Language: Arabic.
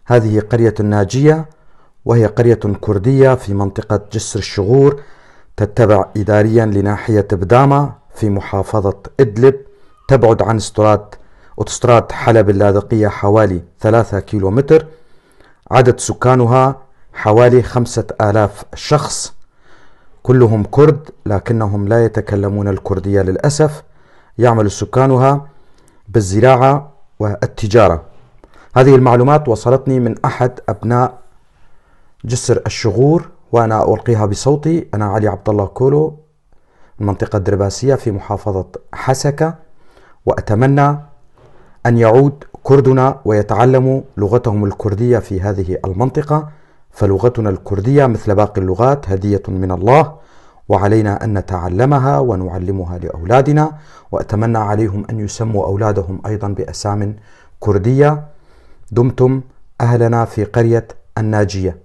هذه قرية الناجية، وهي قرية كردية في منطقة جسر الشغور، تتبع إداريا لناحية بدامة في محافظة إدلب، تبعد عن أوتوستراد حلب اللاذقية حوالي 3 كيلومتر. عدد سكانها حوالي 5000 شخص، كلهم كرد لكنهم لا يتكلمون الكردية للأسف. يعمل سكانها بالزراعة والتجارة. هذه المعلومات وصلتني من أحد أبناء جسر الشغور، وأنا ألقيها بصوتي. أنا علي عبد الله كولو، المنطقة الدرباسية في محافظة حسكة، وأتمنى أن يعود كردنا ويتعلموا لغتهم الكردية في هذه المنطقة، فلغتنا الكردية مثل باقي اللغات هدية من الله، وعلينا أن نتعلمها ونعلمها لأولادنا. وأتمنى عليهم أن يسموا أولادهم أيضا بأسام كردية. دمتم أهلنا في قرية الناجية.